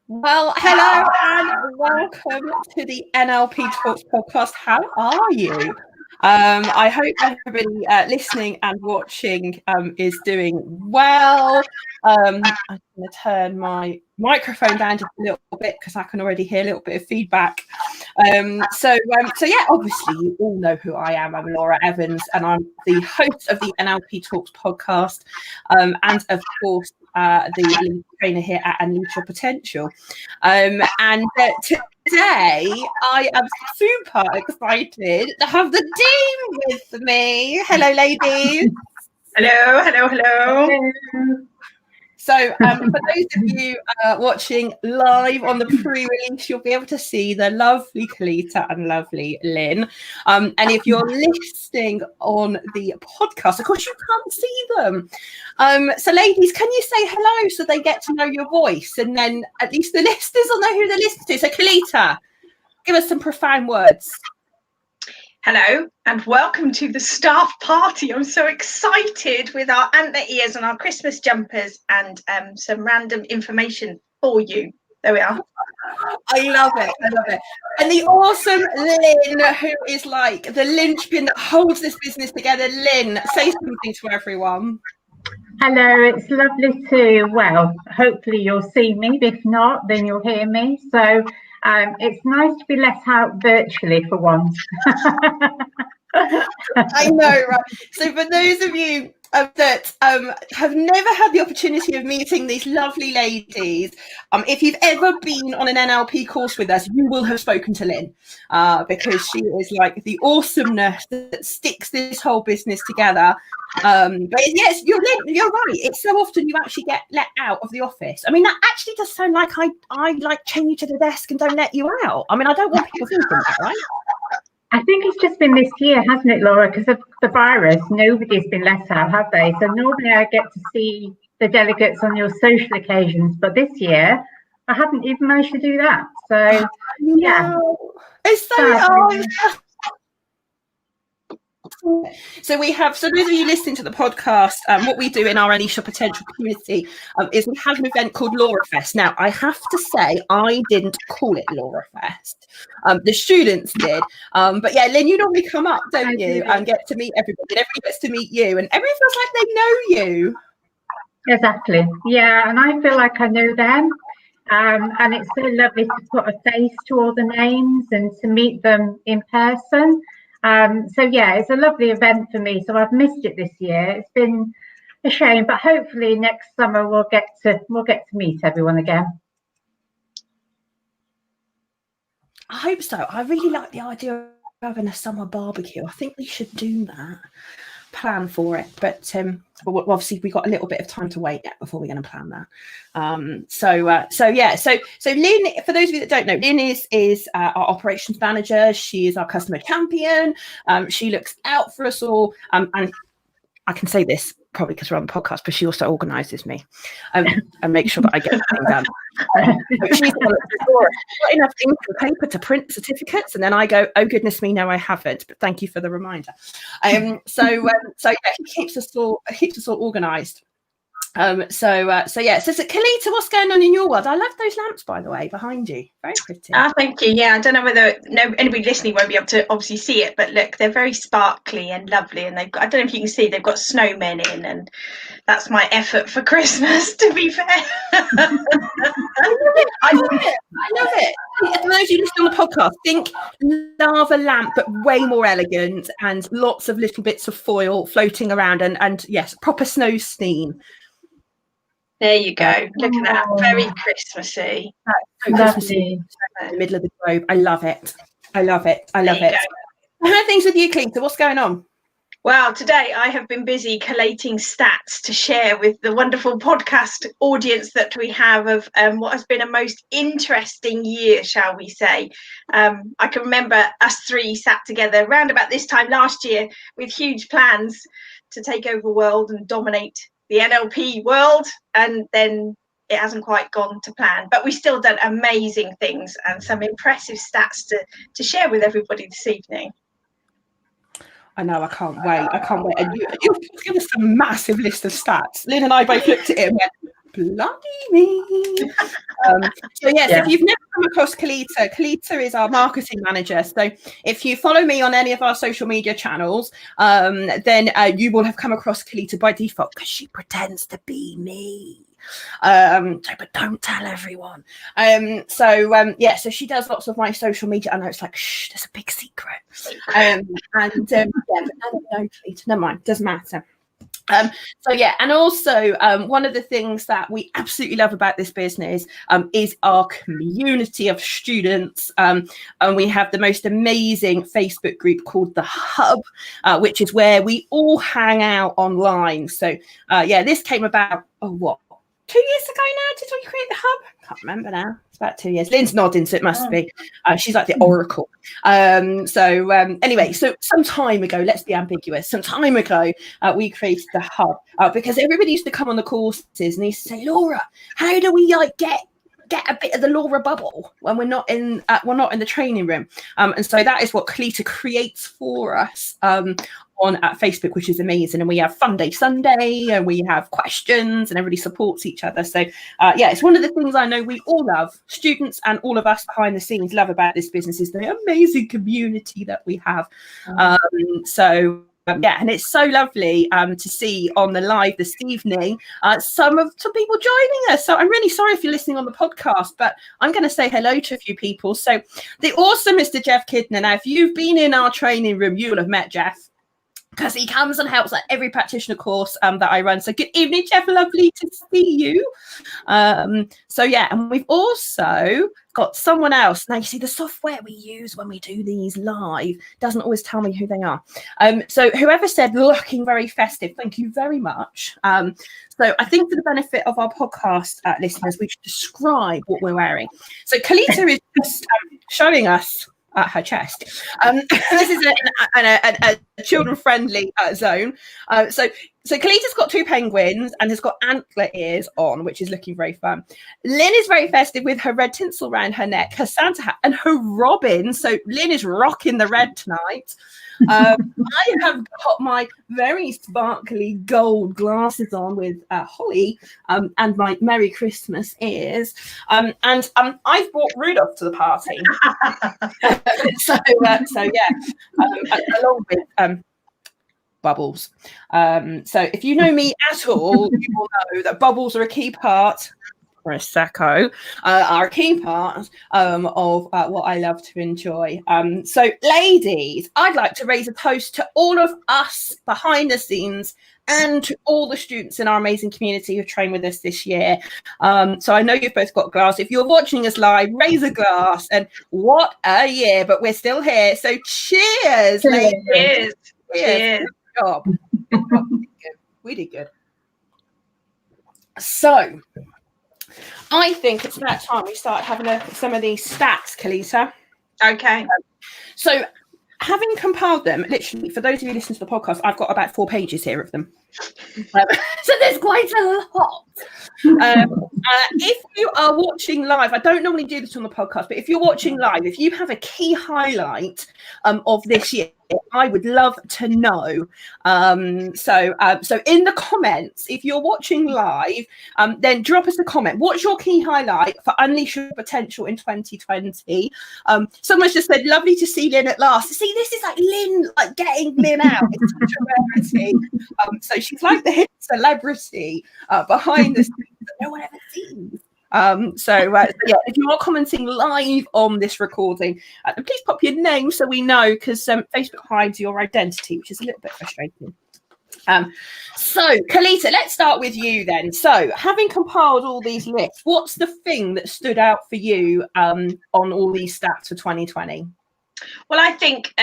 Well, hello and welcome to the NLP Talks Podcast. How are you? I hope everybody listening and watching is doing well. I'm going to turn my microphone down just a little bit because I can already hear a little bit of feedback. So yeah, obviously you all know who I am. I'm Laura Evans and I'm the host of the NLP Talks Podcast and of course the trainer here at Unleash Your Potential. Today, I am super excited to have the Dean with me. Hello, ladies. Hello. So for those of you watching live on the pre-release, you'll be able to see the lovely Colita and lovely Lyn. And if you're listening on the podcast, of course, you can't see them. So ladies, can you say hello so they get to know your voice? And then at least the listeners will know who they're listening to. So Colita, give us some profound words. Hello and welcome to the staff party. I'm so excited with our antler ears and our Christmas jumpers and some random information for you. There we are. I love it. And the awesome Lyn, who is like the linchpin that holds this business together. Lyn, say something to everyone. Hello, it's lovely to, well, hopefully you'll see me. If not, then you'll hear me. So it's nice to be let out virtually for once. I know, right? So for those of you that have never had the opportunity of meeting these lovely ladies, if you've ever been on an NLP course with us, you will have spoken to Lyn because she is like the awesomeness that sticks this whole business together. But yes, you're right. It's so often you actually get let out of the office. I mean, that actually does sound like I like chain you to the desk and don't let you out. I mean, I don't want people thinking that, right? I think it's just been this year, hasn't it, Laura? Because of the virus, nobody's been let out, have they? So normally I get to see the delegates on your social occasions, but this year I haven't even managed to do that. So yeah, it's so. So we have, so those of you listening to the podcast, what we do in our Unleash Your Potential community is we have an event called Laura Fest. Now, I have to say, I didn't call it Laura Fest. The students did. But yeah, Lyn, you normally come up, don't you, and get to meet everybody, and everybody gets to meet you, and everyone feels like they know you. Exactly. Yeah, and I feel like I know them. And it's so lovely to put a face to all the names and to meet them in person. So yeah, it's a lovely event for me. So I've missed it this year. It's been a shame, but hopefully next summer we'll get to meet everyone again. I hope so. I really like the idea of having a summer barbecue. I think we should do that. Plan for it, but obviously we've got a little bit of time to wait yet before we're going to plan that. So Lyn, for those of you that don't know, Lyn is our operations manager. She is our customer champion. She looks out for us all, and I can say this probably because we're on the podcast, but she also organises me and makes sure that I get everything done. She's got enough ink and paper to print certificates, and then I go, oh goodness me, no, I haven't. But thank you for the reminder. So yeah, he keeps us all organised. So Colita, what's going on in your world? I love those lamps, by the way, behind you. Very pretty. Thank you. Yeah, I don't know whether anybody listening won't be able to obviously see it, but look, they're very sparkly and lovely, and they've got, I don't know if you can see, they've got snowmen in, and that's my effort for Christmas, to be fair. I love it. For those of you listening on the podcast, think lava lamp, but way more elegant, and lots of little bits of foil floating around, and yes, proper snow scene. There you go. Look at that. Very Christmassy. Lovely. In the middle of the globe. I love it. How are things with you, Colita? What's going on? Well, today I have been busy collating stats to share with the wonderful podcast audience that we have of what has been a most interesting year, shall we say. I can remember us three sat together around about this time last year with huge plans to take over the world and dominate the NLP world, and then it hasn't quite gone to plan, but we've still done amazing things and some impressive stats to share with everybody this evening. I know, I can't wait. And you've given us a massive list of stats. Lyn and I both looked at it and went, bloody me. So yes, if you've never come across Colita is our marketing manager. So if you follow me on any of our social media channels, then you will have come across Colita by default because she pretends to be me. But don't tell everyone. So she does lots of my social media. I know it's like, shh, there's a big secret. But no, never mind, doesn't matter. And also one of the things that we absolutely love about this business is our community of students, and we have the most amazing Facebook group called The Hub, which is where we all hang out online. So this came about 2 years ago now. Did we create The Hub? Can't remember now. It's about 2 years. Lyn's nodding, so it must be. She's like the oracle. Anyway, so some time ago, let's be ambiguous. Some time ago, we created The Hub because everybody used to come on the courses and they used to say, Laura, how do we get a bit of the Laura bubble when we're not in the training room? And so that is what Colita creates for us on Facebook, which is amazing. And we have Fun Day Sunday, and we have questions, and everybody supports each other. So it's one of the things I know we all love, students and all of us behind the scenes love about this business, is the amazing community that we have. And it's so lovely to see on the live this evening some people joining us. So I'm really sorry if you're listening on the podcast, but I'm going to say hello to a few people. So the awesome Mr. Jeff Kidner. Now, if you've been in our training room, you will have met Jeff, because he comes and helps at every practitioner course that I run. So good evening, Jeff. Lovely to see you. And we've also got someone else. Now, you see, the software we use when we do these live doesn't always tell me who they are. So whoever said looking very festive, thank you very much. So I think for the benefit of our podcast listeners, we should describe what we're wearing. So Colita is just showing us her chest. This is a children-friendly zone. So Colita's got 2 penguins and has got antler ears on, which is looking very fun. Lyn is very festive with her red tinsel around her neck, her Santa hat, and her robin. So Lyn is rocking the red tonight. I have got my very sparkly gold glasses on with holly and my Merry Christmas ears. I've brought Rudolph to the party. Along with Bubbles. So if you know me at all, you will know that Bubbles are a key part. Prosecco are a key part of what I love to enjoy. So ladies, I'd like to raise a toast to all of us behind the scenes and to all the students in our amazing community who've trained with us this year. So I know you've both got glass. If you're watching us live, raise a glass. And what a year, but we're still here. So cheers, ladies. Cheers. Good job. We did good. So I think it's about time we start having a look at some of these stats, Colita. Okay. So having compiled them, literally, for those of you listening to the podcast, I've got about 4 pages here of them. So there's quite a lot. If you are watching live, I don't normally do this on the podcast, but if you're watching live, if you have a key highlight of this year, I would love to know. So in the comments, if you're watching live, then drop us a comment. What's your key highlight for Unleash Your Potential in 2020? Someone's just said, lovely to see Lyn at last. See, this is like Lyn, like getting Lyn out. It's such a rarity. So she's like the hit celebrity behind the scenes that no one ever sees. If you are commenting live on this recording, please pop your name so we know, because Facebook hides your identity, which is a little bit frustrating. So Colita, let's start with you then. So having compiled all these lists, what's the thing that stood out for you on all these stats for 2020? Well, I think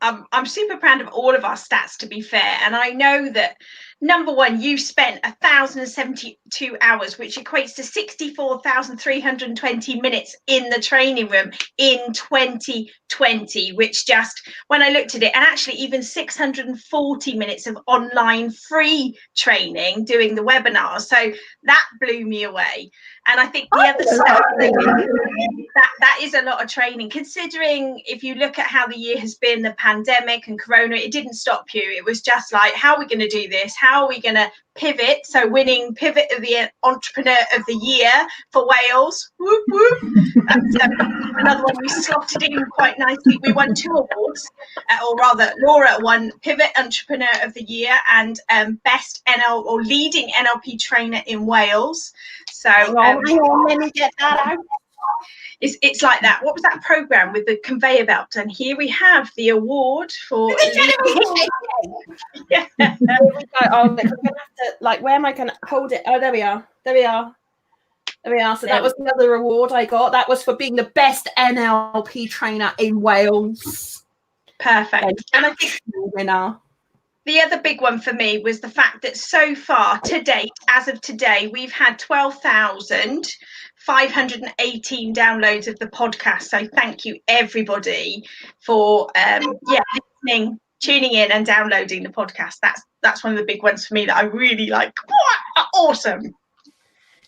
I'm super proud of all of our stats, to be fair, and I know that number one, you spent 1,072 hours, which equates to 64,320 minutes in the training room in 2020, which just, when I looked at it, and actually even 640 minutes of online free training doing the webinars. So that blew me away. And I think the other side, that is a lot of training, considering if you look at how the year has been, the pandemic and Corona, it didn't stop you. It was just like, how are we going to do this? how are we going to pivot? So winning Pivot of the Entrepreneur of the Year for Wales. Whoop, whoop. That's another one we slotted in quite nicely. We won 2 awards, or rather Laura won Pivot Entrepreneur of the Year and Best Leading NLP Trainer in Wales. So hang on, let me get that out. It's like that. What was that program with the conveyor belt? And here we have the award for. Yeah. Here we go. Oh, I'm gonna have to, like, where am I going to hold it? Oh, there we are. So that was another award I got. That was for being the best NLP trainer in Wales. Perfect. And I think winner. The other big one for me was the fact that so far to date, as of today, we've had 12,518 downloads of the podcast. So thank you everybody for listening, tuning in and downloading the podcast. That's one of the big ones for me that I really like. Awesome.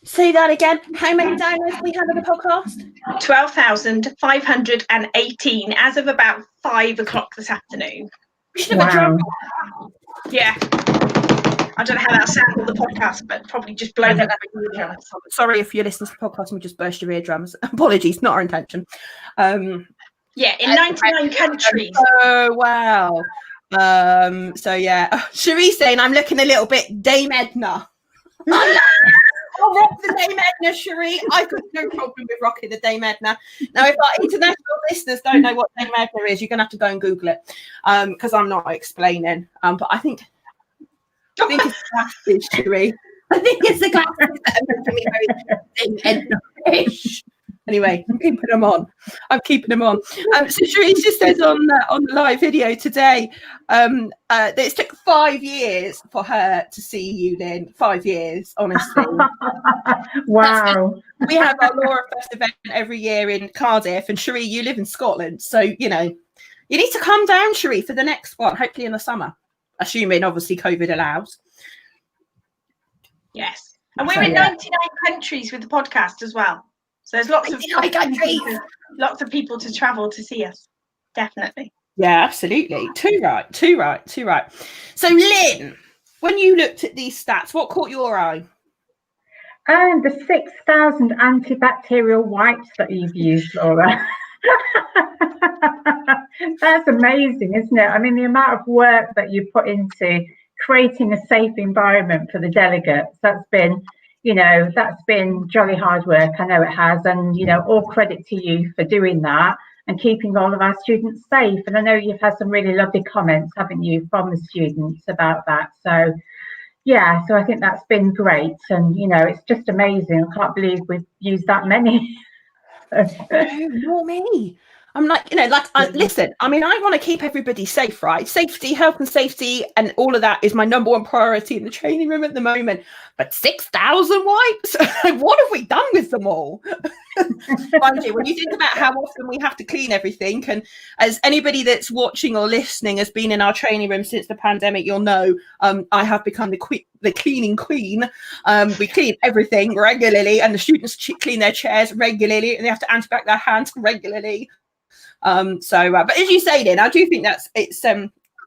Say that again. How many downloads we have of the podcast? 12,518 as of about 5 o'clock this afternoon. We should have a drum. Yeah. I don't know how that sounds on the podcast, but probably just blown up. Sorry if you're listening to the podcast and we just burst your eardrums. Apologies, not our intention. In 99 countries. Oh, wow. So yeah, Cherie saying I'm looking a little bit Dame Edna. I'll rock the Dame Edna, Cherie. I've got no problem with rocking the Dame Edna. Now, if our international listeners don't know what Dame Edna is, you're going to have to go and Google it, because I'm not explaining. But I think it's glasses, Cherie. I think it's the glasses that are making me very Dame Edna-ish. Anyway, I'm keeping them on. So Cherie just says on the live video today that it took 5 years for her to see you, Lyn. 5 years, honestly. Wow. We have our Laura Fest event every year in Cardiff, and Cherie, you live in Scotland, so you need to come down, Cherie, for the next one, hopefully in the summer, assuming obviously COVID allows. Yes, and we're in 99 countries with the podcast as well. So there's lots of people to travel to see us. Definitely. Yeah, absolutely. Too right. So Lyn, when you looked at these stats, what caught your eye? And the 6,000 antibacterial wipes that you've used, Laura. That's amazing, isn't it? I mean, the amount of work that you put into creating a safe environment for the delegates, that's been jolly hard work. I know it has. And, all credit to you for doing that and keeping all of our students safe. And I know you've had some really lovely comments, haven't you, from the students about that. So, yeah, so I think that's been great. And, it's just amazing. I can't believe we've used that many. Not me. I'm like, listen, I mean, I want to keep everybody safe, right? Safety, health and safety, and all of that is my number one priority in the training room at the moment. But 6,000 wipes? What have we done with them all? Mind you, when you think about how often we have to clean everything, and as anybody that's watching or listening has been in our training room since the pandemic, you'll know I have become the cleaning queen. We clean everything regularly, and the students clean their chairs regularly, and they have to antibac their hands regularly. But as you say, Lyn, I do think it's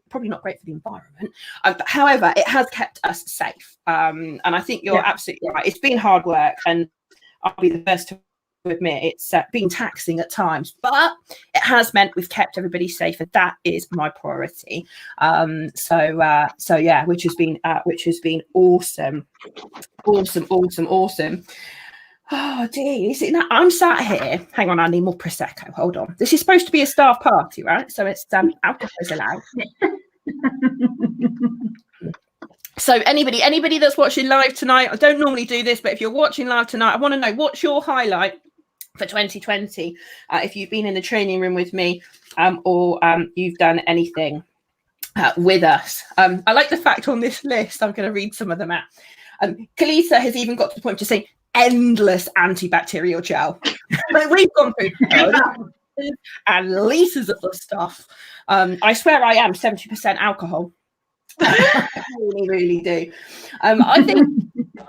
probably not great for the environment. But however, it has kept us safe. And I think you're absolutely right. It's been hard work, and I'll be the first to admit it's been taxing at times, but it has meant we've kept everybody safe, and that is my priority. So yeah, which has been awesome. Oh dear, I'm sat here. Hang on, I need more Prosecco. Hold on. This is supposed to be a staff party, right? So it's alcohol is allowed. So anybody that's watching live tonight, I don't normally do this, but if you're watching live tonight, I want to know what's your highlight for 2020. If you've been in the training room with me, or you've done anything with us. I like the fact on this list. I'm going to read some of them out. Colita has even got to the point to say endless antibacterial gel. We've gone through and liters of the stuff. I swear I am 70% alcohol. I really do. I think,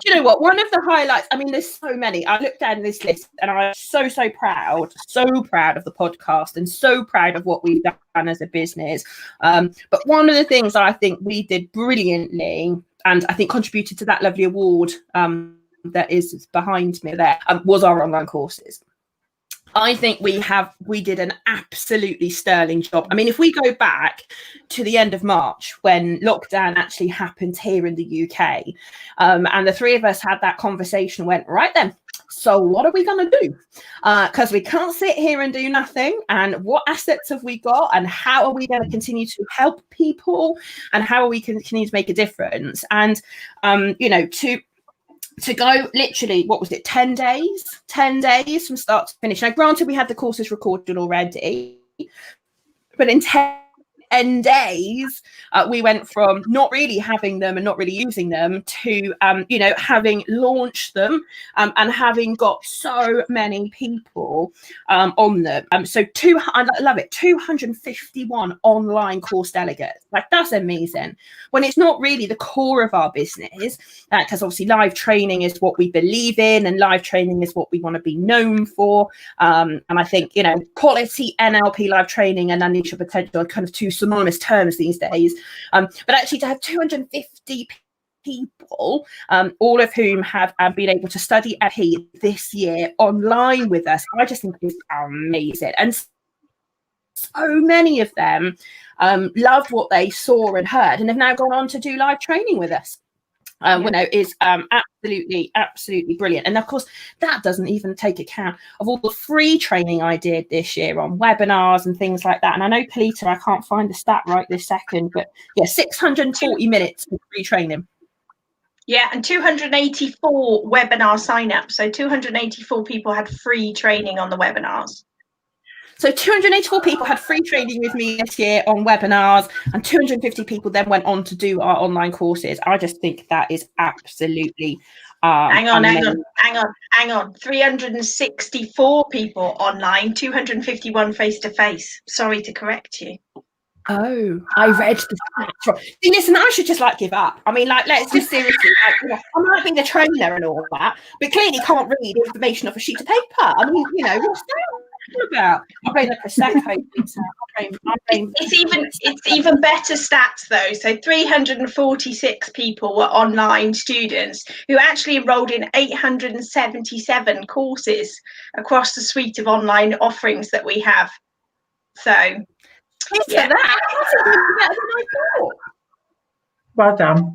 you know what, one of the highlights, I mean, there's so many. I looked down this list and I'm so proud of the podcast and so proud of what we've done as a business. But one of the things I think we did brilliantly I think contributed to that lovely award that is behind me there was our online courses. I think we did an absolutely sterling job. I mean, if we go back to the end of March when lockdown actually happened here in the UK, and the three of us had that conversation, went, right then, so what are we going to do? Because we can't sit here and do nothing. And what assets have we got? And how are we going to continue to help people? And how are we continue to make a difference? And, to go literally, what was it, 10 days from start to finish. Now, granted, we had the courses recorded already, but in 10 days, we went from not really having them and not really using them to, having launched them and having got so many people on them. So I love it, 251 online course delegates. Like, that's amazing. When it's not really the core of our business, because obviously live training is what we believe in and live training is what we want to be known for. And I think, quality NLP live training and unleash your potential are kind of two synonymous terms these days, but actually to have 250 people, all of whom have been able to study NLP this year online with us, I just think is amazing. And so many of them loved what they saw and heard and have now gone on to do live training with us. Is absolutely brilliant. And of course, that doesn't even take account of all the free training I did this year on webinars and things like that. And I know, Colita, I can't find the stat right this second, but 640 minutes of free training. Yeah, and 284 webinar sign-ups. So 284 people had free training on the webinars. So 284 people had free training with me this year on webinars, and 250 people then went on to do our online courses. I just think that is absolutely hang on. 364 people online, 251 face-to-face. Sorry to correct you. Oh, I read the stats wrong. See, listen, I should just give up. I mean, let's just seriously, I might be the trainer and all that, but clearly can't read information off a sheet of paper. I mean, what's that about? I'm playing a Prosecco. It's even better stats though. So 346 people were online students who actually enrolled in 877 courses across the suite of online offerings that we have. So yeah. That's even better than I thought. Well done.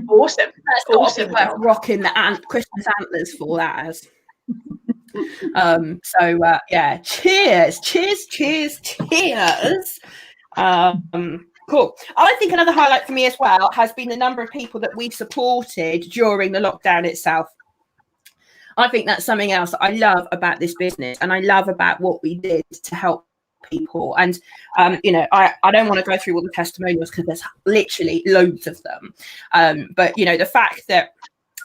Awesome. That's awesome. Worth rocking the Christmas antlers for that as. Cheers. Cool. I think another highlight for me as well has been the number of people that we've supported during the lockdown itself. I think that's something else that I love about this business, and I love about what we did to help people. And I don't want to go through all the testimonials because there's literally loads of them, but the fact that,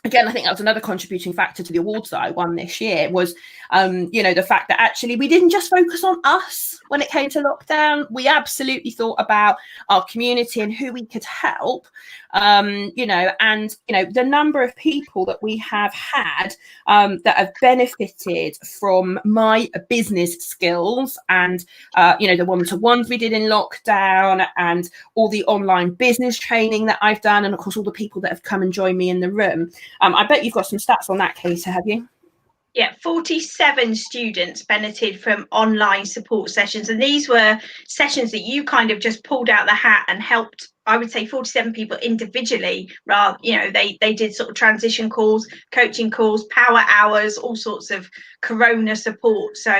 again, I think that was another contributing factor to the awards that I won this year was, the fact that actually we didn't just focus on us when it came to lockdown. We absolutely thought about our community and who we could help, and the number of people that we have had that have benefited from my business skills and, the one-to-ones we did in lockdown and all the online business training that I've done. And of course, all the people that have come and joined me in the room. I bet you've got some stats on that, Colita, have you? Yeah, 47 students benefited from online support sessions. And these were sessions that you kind of just pulled out the hat and helped, I would say 47 people individually. Rather, they did sort of transition calls, coaching calls, power hours, all sorts of corona support. So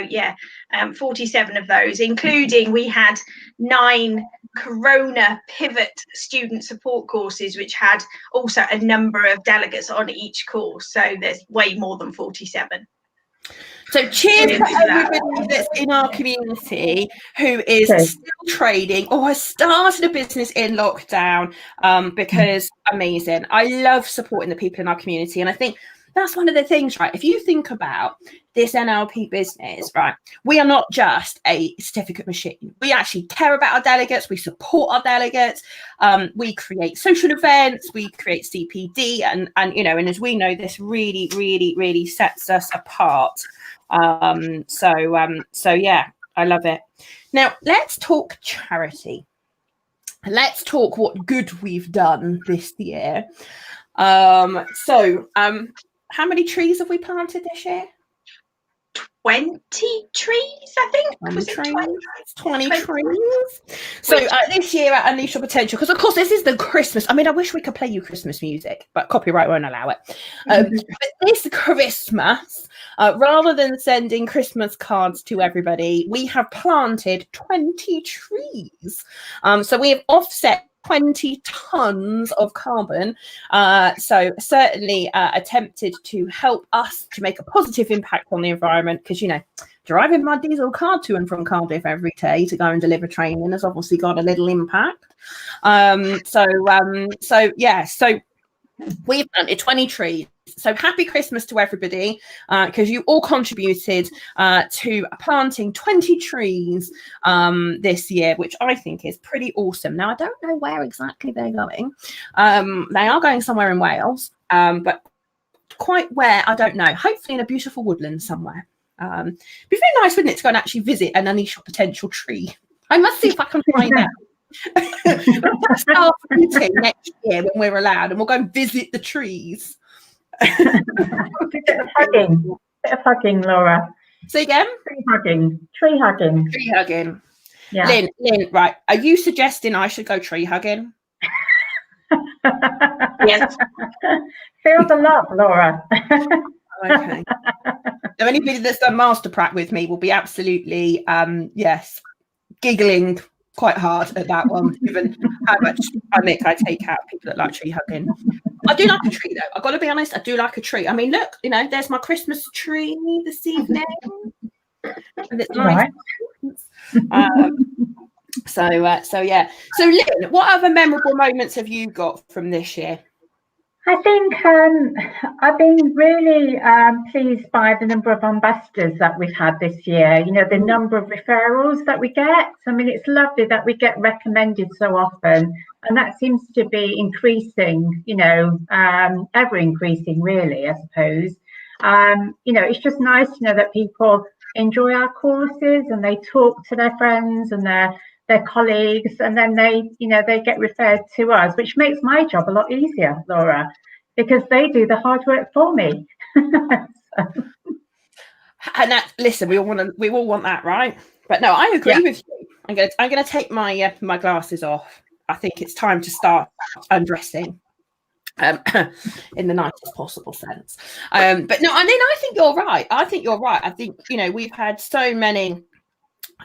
47 of those, including we had 9 corona pivot student support courses, which had also a number of delegates on each course. So there's way more than 47. So cheers to everybody that's in our community who is still trading or has started a business in lockdown, because amazing. I love supporting the people in our community. And I think that's one of the things, right? If you think about this NLP business, right, we are not just a certificate machine. We actually care about our delegates. We support our delegates. We create social events. We create CPD, and as we know, this really, really, really sets us apart. So yeah, I love it. Now let's talk charity. let's talk what good we've done this year. How many trees have we planted this year? 20 trees, I think. 20 trees. So this year at Unleash Your Potential, because of course this is the Christmas. I mean, I wish we could play you Christmas music, but copyright won't allow it. But this Christmas, rather than sending Christmas cards to everybody, we have planted 20 trees. So we have offset 20 tons of carbon. So certainly attempted to help us to make a positive impact on the environment, because, you know, driving my diesel car to and from Cardiff every day to go and deliver training has obviously got a little impact. So we've planted 20 trees. So happy Christmas to everybody, because you all contributed to planting 20 trees this year, which I think is pretty awesome. Now, I don't know where exactly they're going. They are going somewhere in Wales, but quite where, I don't know. Hopefully in a beautiful woodland somewhere. It'd be very nice, wouldn't it, to go and actually visit an Unleash Your Potential tree. I must see if I can find out. We'll start meeting next year when we're allowed, and we'll go and visit the trees. Bit of hugging, Laura. Say again? Tree hugging. Yeah. Lyn, right. Are you suggesting I should go tree hugging? Yes. Feel the love, Laura. Okay. So anybody that's done master prac with me will be absolutely, yes, giggling quite hard at that one, given how much I take out people that like tree hugging. I do like a tree, though. I've got to be honest, I do like a tree. I mean, look, you know, there's my Christmas tree this evening. And it's nice. Right. So yeah. So Lyn, what other memorable moments have you got from this year? I think I've been really pleased by the number of ambassadors that we've had this year. You know, the number of referrals that we get. I mean, it's lovely that we get recommended so often, and that seems to be increasing, you know, ever increasing, really, I suppose. You know, it's just nice to know that people enjoy our courses and they talk to their friends and their colleagues, and then they get referred to us, which makes my job a lot easier, Laura, because they do the hard work for me. And that, listen, we all want that, right? But no, I agree with you. I'm gonna take my my glasses off. I think it's time to start undressing. In the nicest possible sense. But no, I mean, I think you're right. I think, you know, we've had so many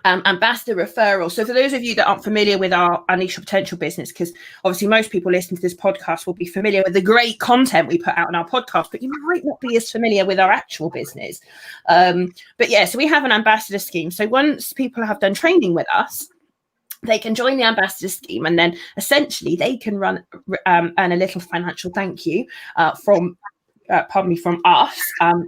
ambassador referrals. So for those of you that aren't familiar with our Unleash Your Potential business, because obviously most people listening to this podcast will be familiar with the great content we put out on our podcast, but you might not be as familiar with our actual business. But yeah, so we have an ambassador scheme. So once people have done training with us, they can join the ambassador scheme, and then essentially they can earn a little financial thank you from us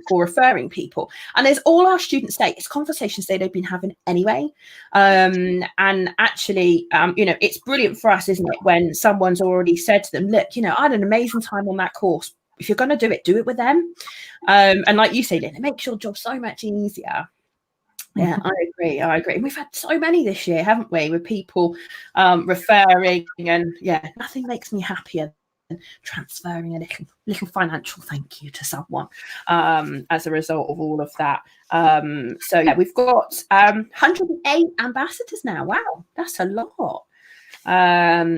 for referring people. And as all our students say, it's conversations they've been having anyway. And actually, you know, it's brilliant for us, isn't it, when someone's already said to them, look, you know, I had an amazing time on that course. If you're going to do it with them. And like you say, Lyn, it makes your job so much easier. Yeah, I agree. We've had so many this year, haven't we, with people referring, and yeah, nothing makes me happier than transferring a little financial thank you to someone as a result of all of that. So yeah, we've got 108 ambassadors now. Wow, that's a lot.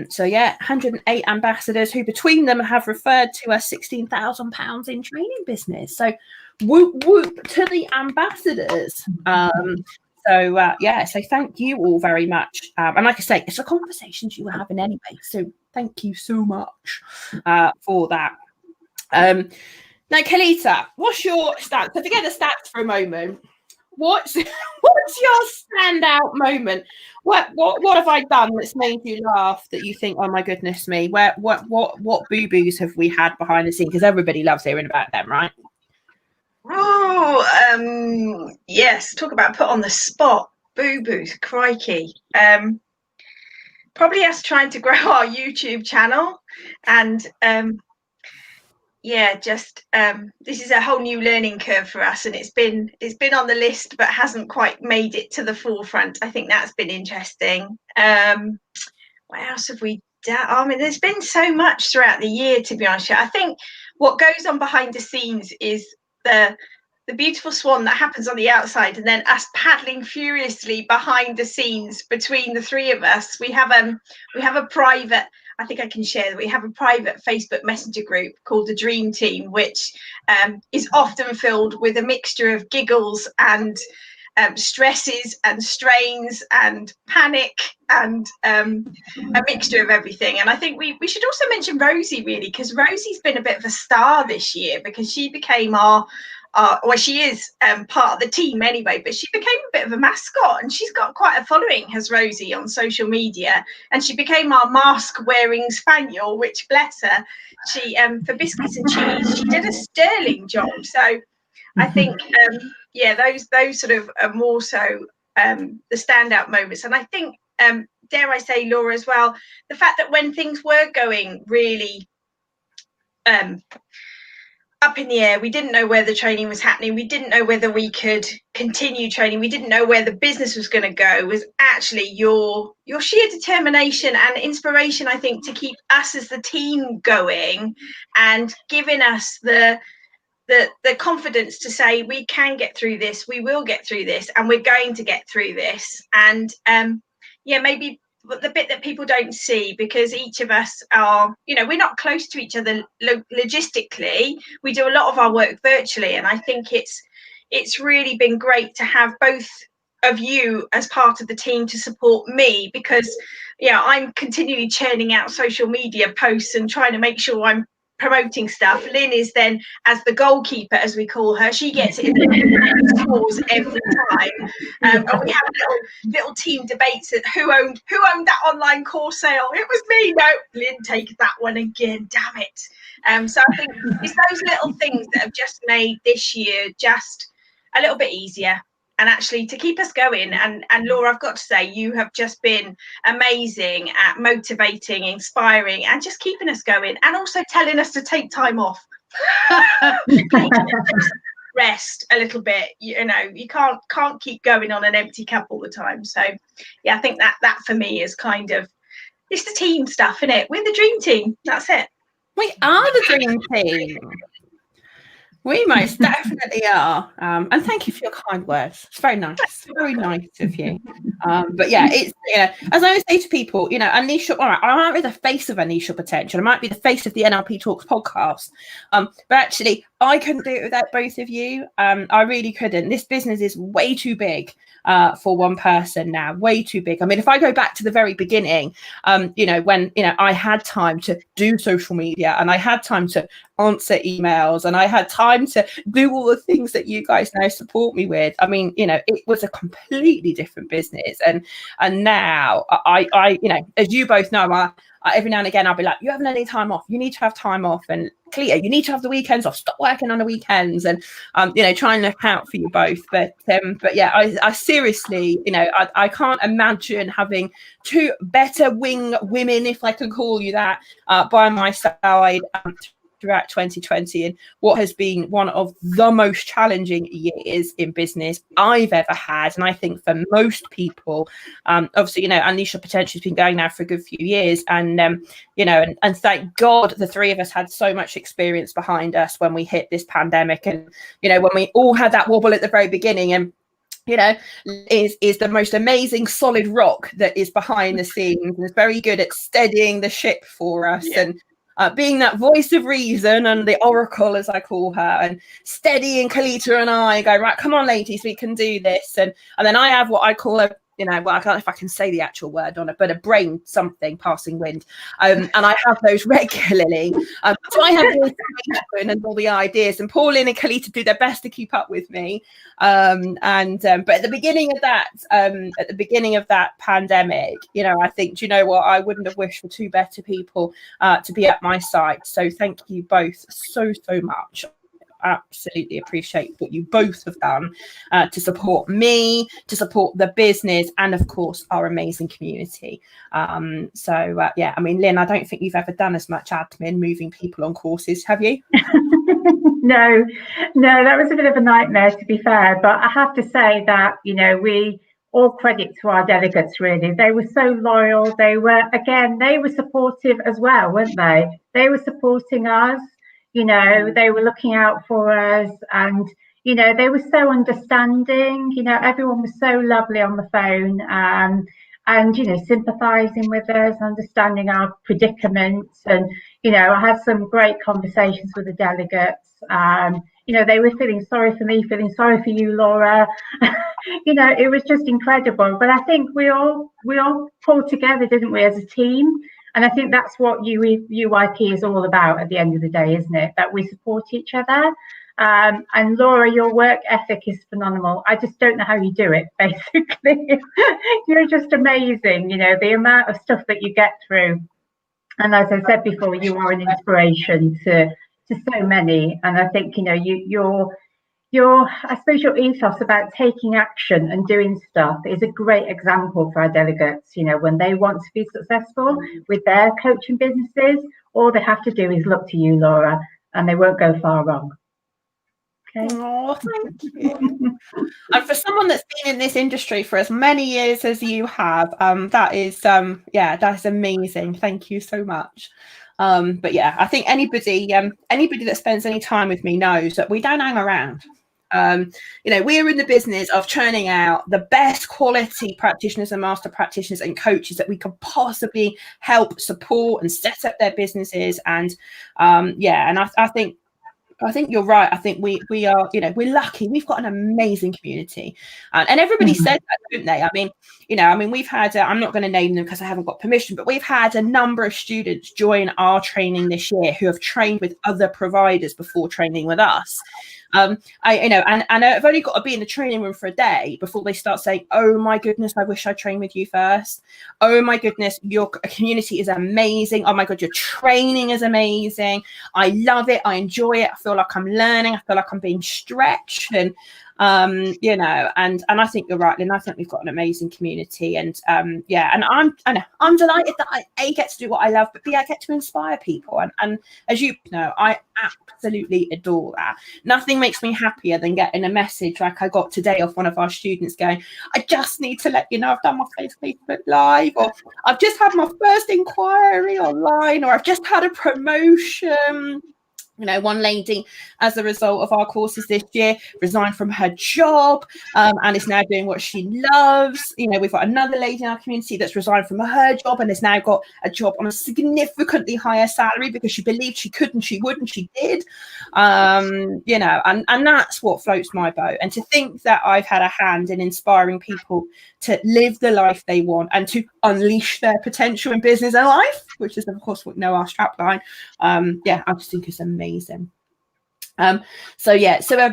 So yeah, 108 ambassadors who between them have referred to us £16,000 in training business. So whoop whoop to the ambassadors. So thank you all very much. And like I say, it's the conversations you were having anyway. So thank you so much for that. Now, Colita, what's your stats? So forget the stats for a moment. What's your standout moment? What have I done that's made you laugh, that you think, oh my goodness me, what boo-boos have we had behind the scenes? Because everybody loves hearing about them, right? Oh, yes. Talk about put on the spot. Boo-boos, crikey. Probably us trying to grow our YouTube channel, and this is a whole new learning curve for us, and it's been on the list but hasn't quite made it to the forefront. I think that's been interesting. What what else have we done? I mean, there's been so much throughout the year, to be honest. I think what goes on behind the scenes is the beautiful swan that happens on the outside, and then us paddling furiously behind the scenes between the three of us. We have a private, I think I can share that we have a private Facebook Messenger group called the Dream Team, which is often filled with a mixture of giggles and stresses and strains and panic and a mixture of everything. And I think we should also mention Rosie, really, because Rosie's been a bit of a star this year, because she became well, she is part of the team anyway, but she became a bit of a mascot, and she's got quite a following, has Rosie, on social media, and she became our mask-wearing spaniel, which, bless her, she for Biscuits and Cheese, she did a sterling job. So I think, those sort of are more so the standout moments. And I think, dare I say, Laura, as well, the fact that when things were going really up in the air, we didn't know where the training was happening, we didn't know whether we could continue training, we didn't know where the business was going to go, was actually your sheer determination and inspiration, I think, to keep us as the team going and giving us the confidence to say we can get through this, we will get through this, and we're going to get through this. And maybe the bit that people don't see, because each of us are, we're not close to each other logistically, we do a lot of our work virtually, and I think it's really been great to have both of you as part of the team to support me, because I'm continually churning out social media posts and trying to make sure I'm promoting stuff. Lyn is then, as the goalkeeper, as we call her, she gets it in the scores every time. And we have little team debates at who owned that online course sale. It was me. No, Lyn, take that one again, damn it. So I think it's those little things that have just made this year just a little bit easier, and actually to keep us going. And Laura, I've got to say, you have just been amazing at motivating, inspiring, and just keeping us going, and also telling us to take time off. Rest a little bit. You can't keep going on an empty cup all the time. So I think that for me is kind of, it's the team stuff, isn't it? We're the dream team. That's it. We are the dream team. We most definitely are. And thank you for your kind words. It's very nice. Very nice of you. But yeah, it's, as I always say to people, unleash your, all right, I might be the face of Unleash Your Potential. I might be the face of the NLP Talks podcast. But actually, I couldn't do it without both of you. I really couldn't. This business is way too big for one person now, way too big. I mean, if I go back to the very beginning, when, I had time to do social media, and I had time to answer emails, and I had time to do all the things that you guys now support me with. I mean, it was a completely different business. And now I as you both know, every now and again, I'll be like, you haven't any time off. You need to have time off. And Colita, you need to have the weekends off. Stop working on the weekends. And, try and look out for you both. But yeah, I seriously, I can't imagine having two better wing women, if I can call you that, by my side throughout 2020, and what has been one of the most challenging years in business I've ever had. And I think for most people, obviously, Unleash Your Potential has been going now for a good few years, and and thank God the three of us had so much experience behind us when we hit this pandemic, and when we all had that wobble at the very beginning, and is the most amazing solid rock that is behind the scenes, and is very good at steadying the ship for us, and being that voice of reason and the oracle, as I call her, and steadying Colita and I, go, right, come on, ladies, we can do this. And then I have what I call a, I don't know if I can say the actual word on it, but a brain something, passing wind. And I have those regularly. So I have the information and all the ideas, and Pauline and Colita do their best to keep up with me. But at the beginning of that pandemic, I think, do you know what? I wouldn't have wished for two better people to be at my side. So thank you both so much. Absolutely appreciate what you both have done to support me, to support the business, and of course our amazing community. I mean, Lyn, I don't think you've ever done as much admin moving people on courses, have you? No, that was a bit of a nightmare, to be fair, but I have to say that we all credit to our delegates, really. They were so loyal. They were supportive as well, weren't they? They were supporting us, you know, they were looking out for us, and, you know, they were so understanding. You know, everyone was so lovely on the phone, and, you know, sympathising with us, understanding our predicaments. And, you know, I had some great conversations with the delegates. You know, they were feeling sorry for me, feeling sorry for you, Laura. You know, it was just incredible. But I think we all pulled together, didn't we, as a team? And I think that's what UYP is all about at the end of the day, isn't it? That we support each other. And Laura, your work ethic is phenomenal. I just don't know how you do it, basically. You're just amazing, you know, the amount of stuff that you get through. And as I said before, you are an inspiration to so many. And I think, you know, I suppose your ethos about taking action and doing stuff is a great example for our delegates. You know, when they want to be successful with their coaching businesses, all they have to do is look to you, Laura, and they won't go far wrong. Okay. Oh, thank you. And for someone that's been in this industry for as many years as you have, that is that's amazing. Thank you so much. But yeah, I think anybody that spends any time with me knows that we don't hang around. You know, we're in the business of churning out the best quality practitioners and master practitioners and coaches that we could possibly help support and set up their businesses. And and I think you're right. I think we are, you know, we're lucky. We've got an amazing community, and everybody says that, don't they? I mean, we've had, I'm not going to name them because I haven't got permission, but we've had a number of students join our training this year who have trained with other providers before training with us. I've only got to be in the training room for a day before they start saying, oh my goodness, I wish I trained with you first. Oh my goodness, your community is amazing. Oh my God, your training is amazing. I love it. I enjoy it. I feel like I'm learning. I feel like I'm being stretched. And you know, and I think you're right, Lyn. I think we've got an amazing community, and and I'm delighted that I get to do what I love, but B, I get to inspire people, and as you know, I absolutely adore that. Nothing makes me happier than getting a message like I got today off one of our students going, I just need to let you know I've done my Facebook Live, or I've just had my first inquiry online, or I've just had a promotion. You know, one lady, as a result of our courses this year, resigned from her job and is now doing what she loves. You know, we've got another lady in our community that's resigned from her job and has now got a job on a significantly higher salary because she believed she could and she would, and she did. You know, and that's what floats my boat. And to think that I've had a hand in inspiring people to live the life they want and to unleash their potential in business and life, which is, of course, what our strapline. I just think it's amazing. So a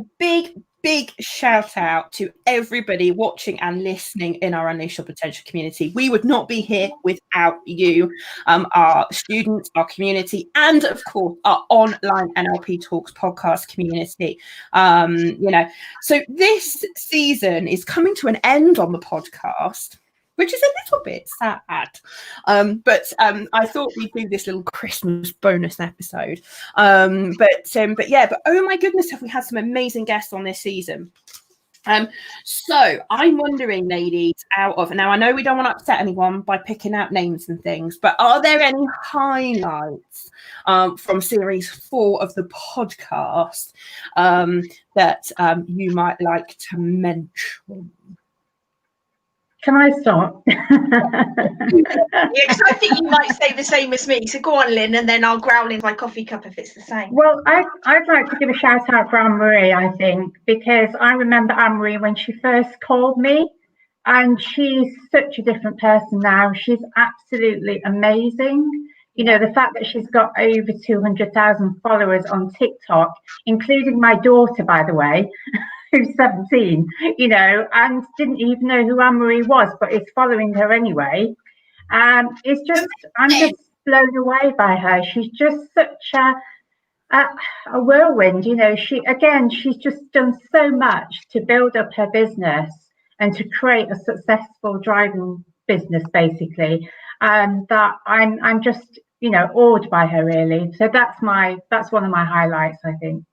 big shout out to everybody watching and listening in our Unleash Your Potential community. We would not be here without you, our students, our community, and of course our online NLP Talks podcast community. You know, so this season is coming to an end on the podcast, which is a little bit sad. But I thought we'd do this little Christmas bonus episode. But oh my goodness, have we had some amazing guests on this season. So I'm wondering, ladies, now I know we don't want to upset anyone by picking out names and things, but are there any highlights from series 4 of the podcast that you might like to mention? Can I start? Because I think you might say the same as me. So go on, Lyn, and then I'll growl in my coffee cup if it's the same. Well, I'd like to give a shout out for Anne-Marie, I think, because I remember Anne-Marie when she first called me, and she's such a different person now. She's absolutely amazing. You know, the fact that she's got over 200,000 followers on TikTok, including my daughter, by the way, who's 17, you know, and didn't even know who Anne-Marie was, but is following her anyway. I'm just blown away by her. She's just such a whirlwind, you know. She's just done so much to build up her business and to create a successful driving business, basically. That I'm just, you know, awed by her, really. So that's one of my highlights, I think.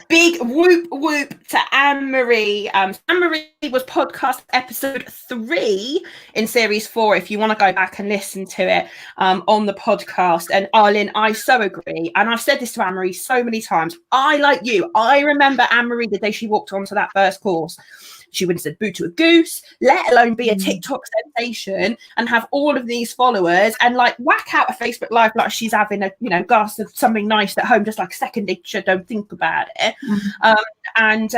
Big whoop to Anne-Marie. Anne-Marie was podcast episode 3 in series 4, if you want to go back and listen to it on the podcast. And Lyn, I so agree. And I've said this to Anne-Marie so many times. I, like you, I remember Anne-Marie the day she walked onto that first course. She wouldn't have said boo to a goose, let alone be a TikTok sensation and have all of these followers and like whack out a Facebook Live like she's having a, you know, glass of something nice at home, just like a second nature, don't think about it. An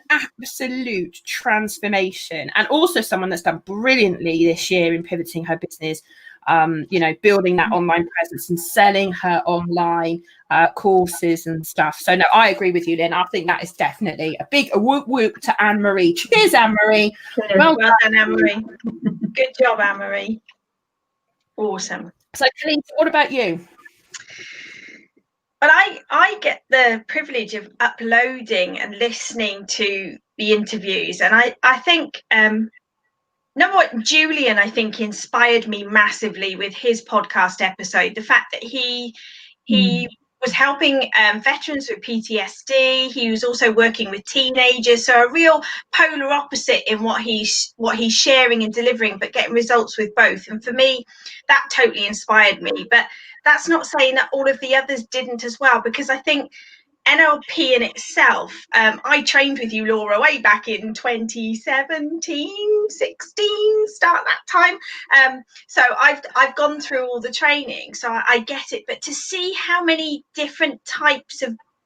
absolute transformation. And also someone that's done brilliantly this year in pivoting her business, you know, building that online presence and selling her online courses and stuff. So no, I agree with you, Lyn. I think that is definitely a big whoop to Anne-Marie. Cheers, Anne-Marie. Well done, Anne-Marie. Good job, Anne-Marie. Awesome. So Colita, what about you? Well, I get the privilege of uploading and listening to the interviews, and I think number one, Julian, I think, inspired me massively with his podcast episode. The fact that he was helping veterans with PTSD. He was also working with teenagers. So a real polar opposite in what he's sharing and delivering, but getting results with both. And for me, that totally inspired me. But that's not saying that all of the others didn't as well, because I think NLP in itself, I trained with you, Laura, way back in 2017, 16, start that time. So I've gone through all the training, so I get it. But to see how many different types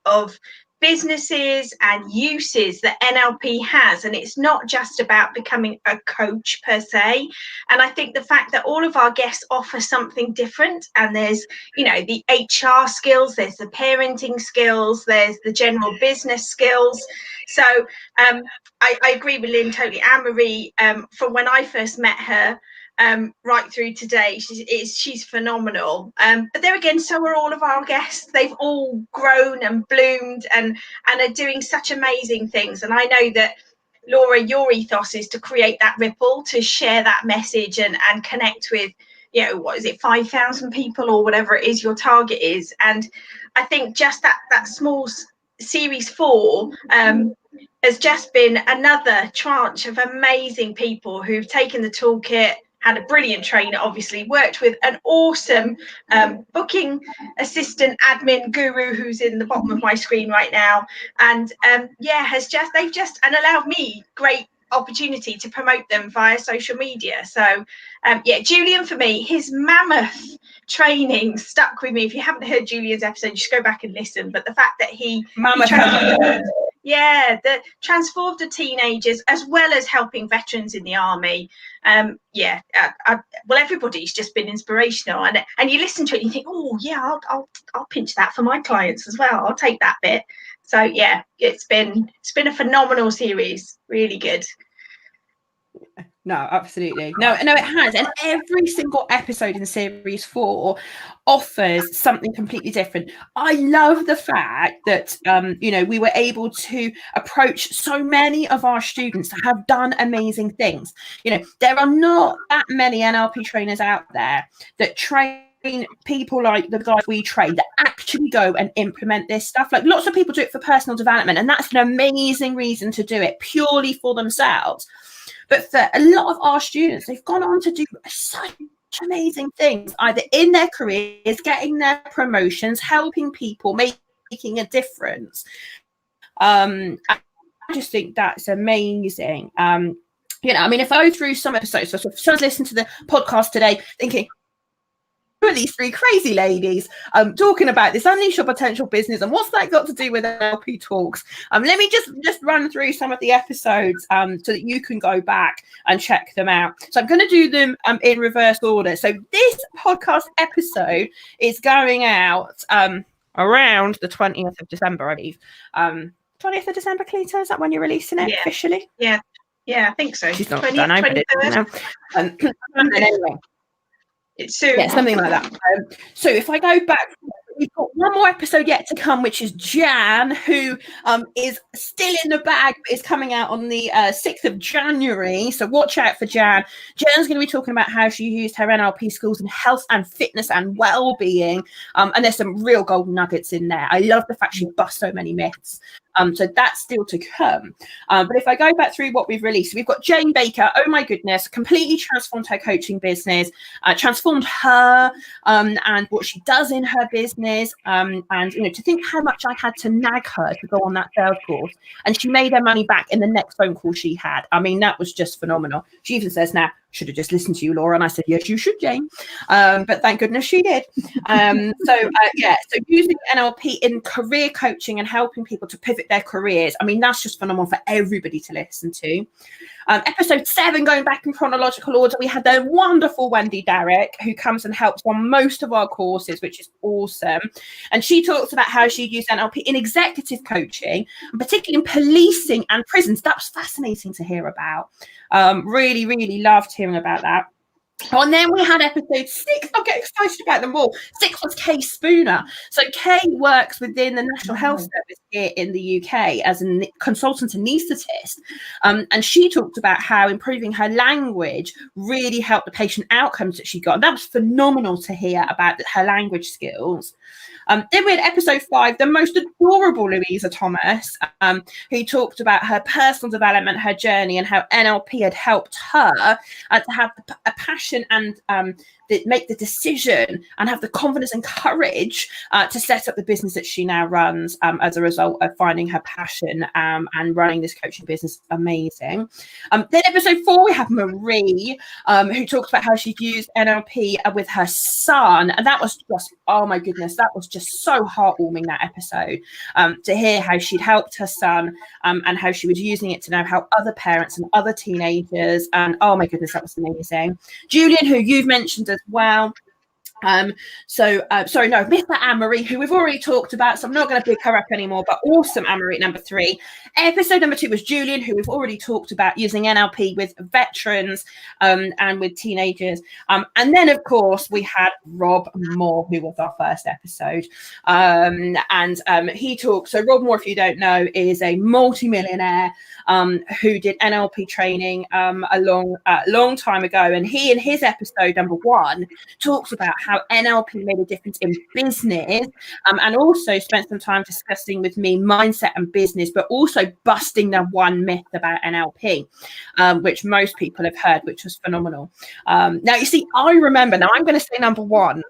of businesses and uses that NLP has, and it's not just about becoming a coach per se. And I think the fact that all of our guests offer something different, and there's, you know, the HR skills, there's the parenting skills, there's the general business skills. So I agree with Lyn totally. Anne-Marie, from when I first met her, right through today, she's phenomenal. But there again, so are all of our guests. They've all grown and bloomed and are doing such amazing things. And I know that, Laura, your ethos is to create that ripple, to share that message and connect with, you know, what is it, 5,000 people or whatever it is your target is. And I think just that small series 4 has just been another tranche of amazing people who've taken the toolkit, had a brilliant trainer, obviously, worked with an awesome booking assistant admin guru who's in the bottom of my screen right now. And they've just allowed me great opportunity to promote them via social media. So Julian, for me, his mammoth training stuck with me. If you haven't heard Julian's episode, just go back and listen. But the fact that he transformed the teenagers as well as helping veterans in the army. Well, everybody's just been inspirational, and you listen to it and you think, oh yeah, I'll pinch that for my clients as well. I'll take that bit. So yeah, it's been a phenomenal series. Really good. No, absolutely. No, it has. And every single episode in series 4 offers something completely different. I love the fact that, we were able to approach so many of our students that have done amazing things. You know, there are not that many NLP trainers out there that train people like the guys we train that actually go and implement this stuff. Like, lots of people do it for personal development, and that's an amazing reason to do it, purely for themselves. But for a lot of our students, they've gone on to do such amazing things, either in their careers, getting their promotions, helping people, making a difference. I just think that's amazing. If I go through some episodes, so if someone's listened to the podcast today thinking, who are these 3 crazy ladies talking about this unleash your potential business, and what's that got to do with NLP Talks? Let me just run through some of the episodes so that you can go back and check them out. So I'm going to do them in reverse order. So this podcast episode is going out around the 20th of December, I believe. 20th of December, Colita, is that when you're releasing it officially? Yeah, I think so. She's not done, I put it now. Anyway. It's soon. Yeah, something like that. So if I go back we've got one more episode yet to come, which is Jan, who is still in the bag, but is coming out on the 6th of January. So watch out for Jan. Jan's going to be talking about how she used her NLP skills in health and fitness and well-being. And there's some real golden nuggets in there. I love the fact she busts so many myths. So that's still to come. But if I go back through what we've released, we've got Jane Baker. Oh my goodness, completely transformed her coaching business, transformed her and what she does in her business. And, you know, to think how much I had to nag her to go on that sales course. And she made her money back in the next phone call she had. I mean, that was just phenomenal. She even says now, should have just listened to you, Laura. And I said, yes, you should, Jane. But thank goodness she did. So using NLP in career coaching and helping people to pivot their careers. I mean, that's just phenomenal for everybody to listen to. Episode 7, going back in chronological order, we had the wonderful Wendy Darrick, who comes and helps on most of our courses, which is awesome. And she talks about how she used NLP in executive coaching, and particularly in policing and prisons. That was fascinating to hear about. Really, really loved hearing about that. And then we had episode 6. I'll get excited about them all. 6 was Kay Spooner. So Kay works within the National Health Service here in the UK as a consultant anaesthetist. And she talked about how improving her language really helped the patient outcomes that she got. And that was phenomenal to hear about her language skills. Then we had episode 5, the most adorable Louisa Thomas, who talked about her personal development, her journey, and how NLP had helped her to have a passion and make the decision and have the confidence and courage to set up the business that she now runs as a result of finding her passion and running this coaching business. Amazing. Then episode 4, we have Marie, who talks about how she'd used NLP with her son. And that was just, oh my goodness, that was just so heartwarming, that episode, to hear how she'd helped her son and how she was using it to now help other parents and other teenagers. And oh my goodness, that was amazing. Julian, who you've mentioned as well. Mr. Anne-Marie, who we've already talked about, so I'm not going to pick her up anymore, but awesome Anne-Marie, number 3. Episode number 2 was Julian, who we've already talked about, using NLP with veterans and with teenagers. And then, of course, we had Rob Moore, who was our first episode. He talked, so Rob Moore, if you don't know, is a multi-millionaire who did NLP training a long time ago. And he, in his episode number 1, talks about how NLP made a difference in business, and also spent some time discussing with me mindset and business, but also busting the one myth about NLP, which most people have heard, which was phenomenal. Now, you see, I remember, now I'm going to say number 1,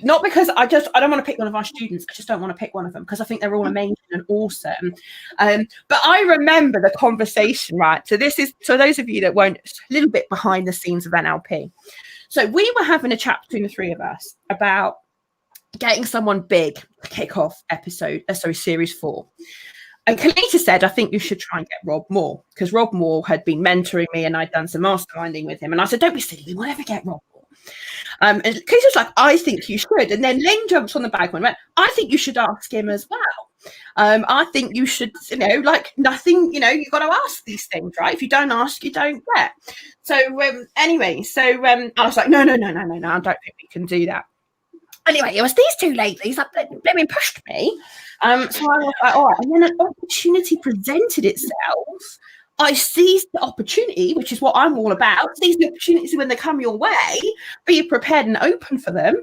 not because I don't want to pick one of our students. I just don't want to pick one of them because I think they're all amazing and awesome. But I remember the conversation, right? So this is, so those of you that won't, a little bit behind the scenes of NLP. So we were having a chat between the 3 of us about getting someone big to kick off series 4. And Colita said, I think you should try and get Rob Moore, because Rob Moore had been mentoring me and I'd done some masterminding with him. And I said, don't be silly, we won't ever get Rob Moore. And Colita was like, I think you should. And then Lyn jumps on the bag and went, I think you should ask him as well. I think you should, like nothing, you've got to ask these things, right? If you don't ask, you don't get. So I was like, no, I don't think we can do that. Anyway, it was these 2 ladies that pushed me. So I was like, all right. And then an opportunity presented itself. I seized the opportunity, which is what I'm all about. Seize the opportunities when they come your way. Be prepared and open for them.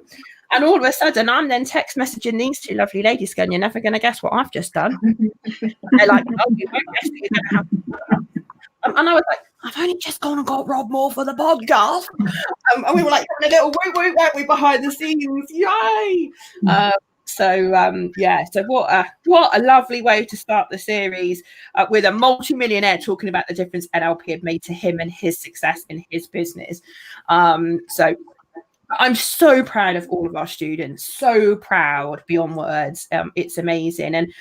And all of a sudden, I'm then text messaging these 2 lovely ladies going, you're never going to guess what I've just done. They're like, oh, you won't guess it. You're going to have to. And I was like, I've only just gone and got Rob Moore for the podcast. And we were like, having a little woo-woo, weren't we, behind the scenes? Yay! So what a lovely way to start the series with a multi-millionaire talking about the difference NLP had made to him and his success in his business. So I'm so proud of all of our students, so proud beyond words. It's amazing. And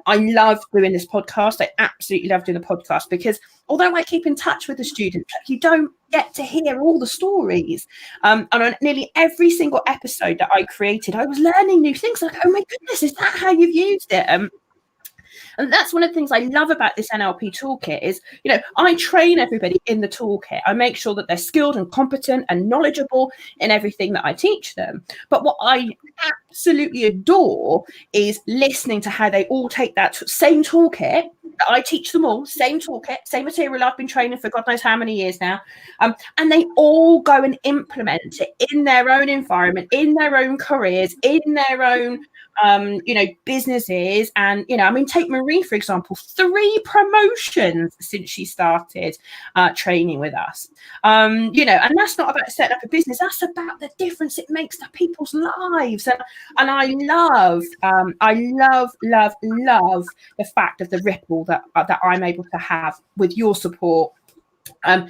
I love doing this podcast. I absolutely love doing the podcast because although I keep in touch with the students, you don't get to hear all the stories. And on nearly every single episode that I created, I was learning new things like, oh my goodness, is that how you've used it? And that's one of the things I love about this NLP toolkit is, I train everybody in the toolkit. I make sure that they're skilled and competent and knowledgeable in everything that I teach them. But what I absolutely adore is listening to how they all take that same toolkit that I teach them all, same toolkit, same material I've been training for God knows how many years now, and they all go and implement it in their own environment, in their own careers, in their own businesses. And take Marie, for example, 3 promotions since she started training with us. And that's not about setting up a business, that's about the difference it makes to people's lives. And I love the fact of the ripple that I'm able to have with your support, to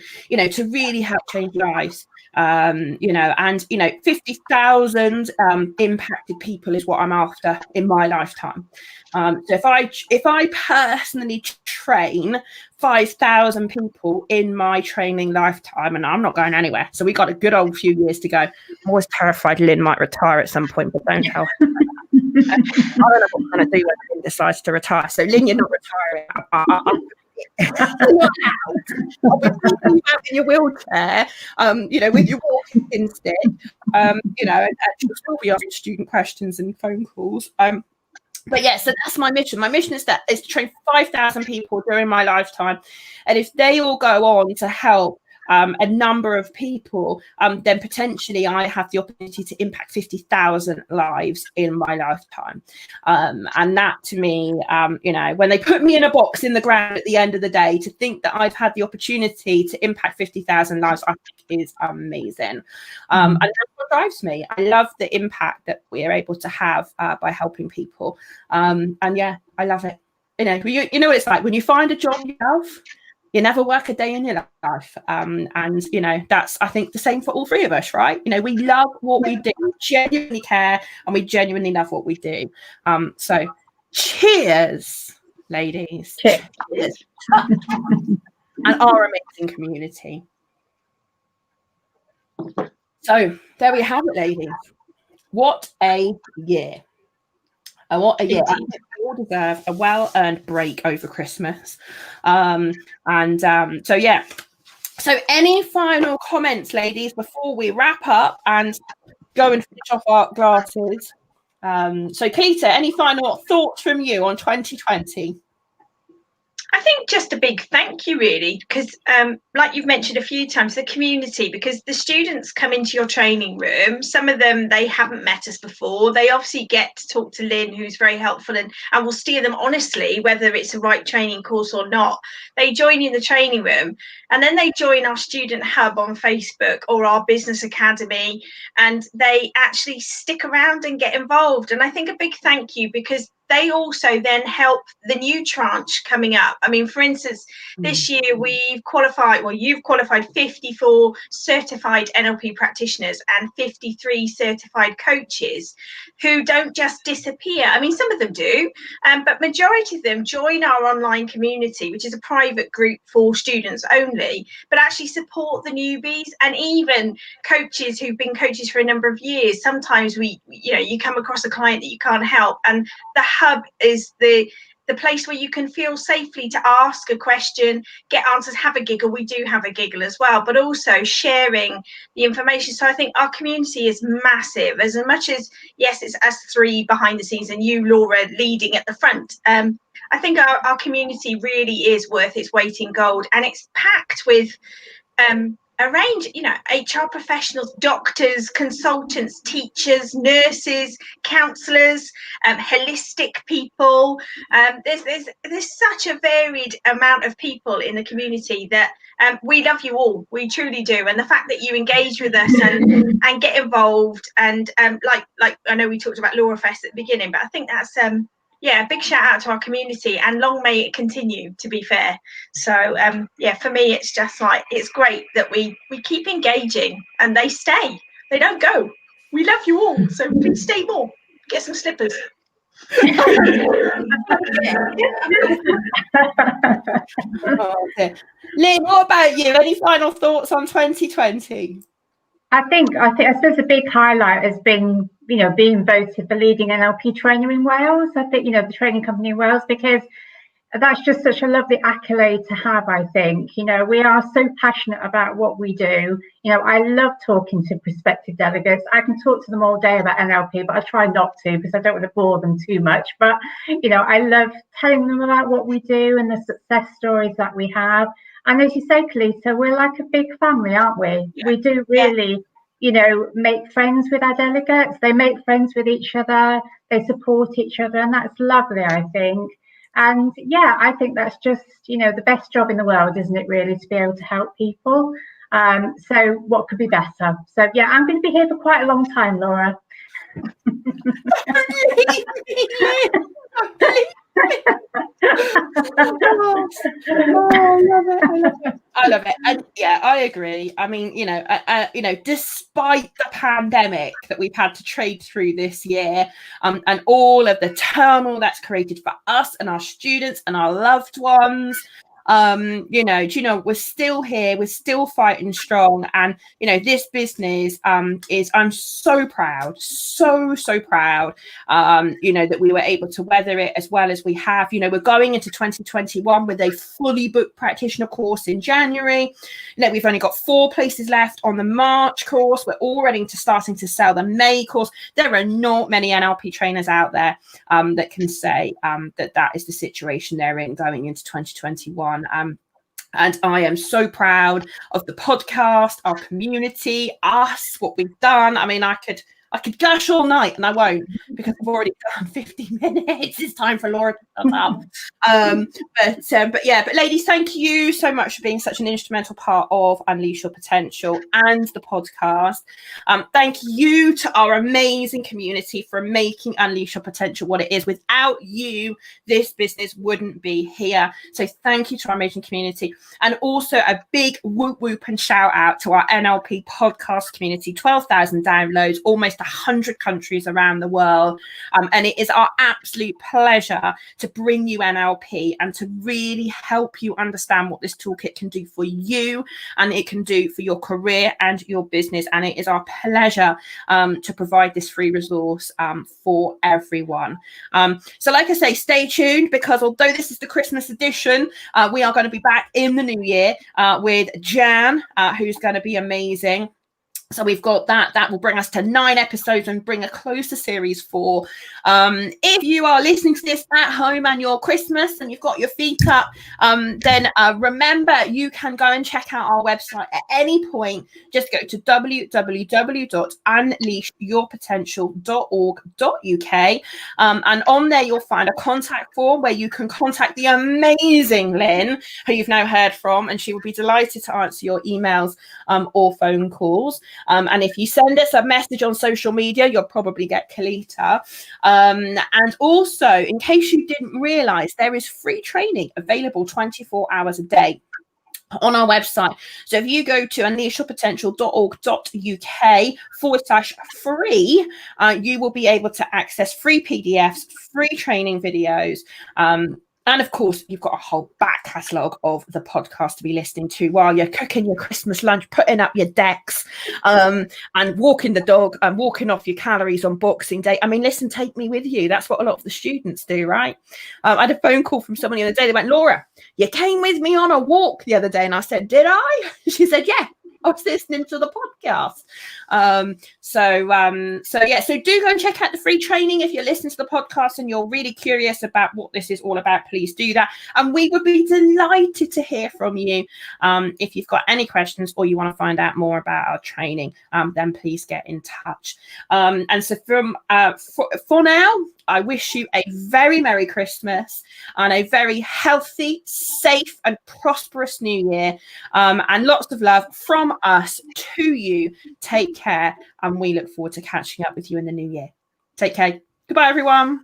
really help change lives. 50,000 impacted people is what I'm after in my lifetime. So if I personally train 5,000 people in my training lifetime, and I'm not going anywhere, so we got a good old few years to go. I'm always terrified Lyn might retire at some point, but don't tell her. I don't know what I'm going to do when Lyn decides to retire. So Lyn, you're not retiring. You're not out. I'll be taking you out in your wheelchair, with your walking stick, and she'll still be asking student questions and phone calls. But yeah, so that's my mission. My mission is to train 5,000 people during my lifetime, and if they all go on to help a number of people, then potentially I have the opportunity to impact 50,000 lives in my lifetime. And that to me, when they put me in a box in the ground at the end of the day, to think that I've had the opportunity to impact 50,000 lives, I think is amazing. And that's what drives me. I love the impact that we are able to have by helping people. And yeah, I love it. You know what it's like when you find a job you love. You never work a day in your life. And, that's, I think, the same for all 3 of us, right? We love what we do, we genuinely care, and we genuinely love what we do. So cheers, ladies. Cheers. And our amazing community. So there we have it, ladies. What a year. What a year. I think we all deserve a well-earned break over Christmas. So yeah. So any final comments, ladies, before we wrap up and go and finish off our glasses? So Colita, any final thoughts from you on 2020? I think just a big thank you, really, because like you've mentioned a few times, the community, because the students come into your training room, some of them, they haven't met us before. They obviously get to talk to Lyn, who's very helpful and will steer them honestly, whether it's the right training course or not. They join in the training room, and then they join our student hub on Facebook or our business academy, and they actually stick around and get involved. And I think a big thank you, because they also then help the new tranche coming up. I mean, for instance, this year you've qualified 54 certified NLP practitioners and 53 certified coaches who don't just disappear. I mean, some of them do, but majority of them join our online community, which is a private group for students only, but actually support the newbies and even coaches who've been coaches for a number of years. Sometimes you come across a client that you can't help, and the hub is the place where you can feel safely to ask a question, get answers, have a giggle. We do have a giggle as well, but also sharing the information. So I think our community is massive, as much as, yes, it's us 3 behind the scenes and you, Laura, leading at the front. I think our community really is worth its weight in gold, and it's packed with a range, HR professionals, doctors, consultants, teachers, nurses, counsellors, holistic people. There's such a varied amount of people in the community that we love you all. We truly do. And the fact that you engage with us and get involved, and like I know we talked about Laura Fest at the beginning, but I think that's a big shout out to our community, and long may it continue, to be fair. So for me, it's just like, it's great that we keep engaging and they stay, they don't go. We love you all, so please stay more. Get some slippers. Lyn, what about you? Any final thoughts on 2020? I suppose a big highlight has been, being voted the leading NLP trainer in Wales. I think, the training company in Wales, because that's just such a lovely accolade to have, I think. You know, we are so passionate about what we do. You know, I love talking to prospective delegates. I can talk to them all day about NLP, but I try not to because I don't want to bore them too much. But, you know, I love telling them about what we do and the success stories that we have. And as you say, Colita, we're like a big family, aren't we? Yeah. We do really, you know, make friends with our delegates. They make friends with each other. They support each other. And that's lovely, I think. And yeah, I think that's just, you know, the best job in the world, isn't it, really, to be able to help people. So what could be better? So yeah, I'm going to be here for quite a long time, Laura. I love it. And yeah, I agree. I mean, you know, despite the pandemic that we've had to trade through this year, and all of the turmoil that's created for us and our students and our loved ones, you know, we're still here, we're still fighting strong. And, you know, this business is, I'm so proud, so proud, you know, that we were able to weather it as well as we have. You know, we're going into 2021 with a fully booked practitioner course in January. You know, we've only got 4 places left on the March course. We're already starting to sell the May course. There are not many NLP trainers out there that can say that is the situation they're in going into 2021. And I am so proud of the podcast, our community, us, what we've done. I mean, I could gush all night, and I won't, because I've already done 50 minutes. It's time for Laura to shut up. But ladies, thank you so much for being such an instrumental part of Unleash Your Potential and the podcast. Thank you to our amazing community for making Unleash Your Potential what it is. Without you, this business wouldn't be here. So thank you to our amazing community. And also a big whoop whoop and shout out to our NLP podcast community, 12,000 downloads, almost 100 countries around the world. And it is our absolute pleasure to bring you NLP and to really help you understand what this toolkit can do for you and it can do for your career and your business. And it is our pleasure to provide this free resource for everyone. So like I say, stay tuned, because although this is the Christmas edition, we are going to be back in the new year with Jan, who's going to be amazing. So we've got that will bring us to 9 episodes and bring a close to series 4. If you are listening to this at home and you're Christmas and you've got your feet up, then remember, you can go and check out our website at any point. Just go to www.unleashyourpotential.org.uk, and on there you'll find a contact form where you can contact the amazing Lyn, who you've now heard from, and she will be delighted to answer your emails or phone calls. And if you send us a message on social media, you'll probably get Colita. And also, in case you didn't realize, there is free training available 24 hours a day on our website. So if you go to unleashyourpotential.org.uk/free, you will be able to access free PDFs, free training videos, and of course, you've got a whole back catalogue of the podcast to be listening to while you're cooking your Christmas lunch, putting up your decks, and walking the dog and walking off your calories on Boxing Day. I mean, listen, take me with you. That's what a lot of the students do, right? I had a phone call from someone the other day. They went, Laura, you came with me on a walk the other day. And I said, did I? She said, yeah. I was listening to the podcast. So do go and check out the free training. If you're listening to the podcast and you're really curious about what this is all about, please do that. And we would be delighted to hear from you. If you've got any questions or you want to find out more about our training, then please get in touch. And so for now, I wish you a very Merry Christmas and a very healthy, safe and prosperous New Year. And lots of love from us to you. Take care. And we look forward to catching up with you in the new year. Take care. Goodbye, everyone.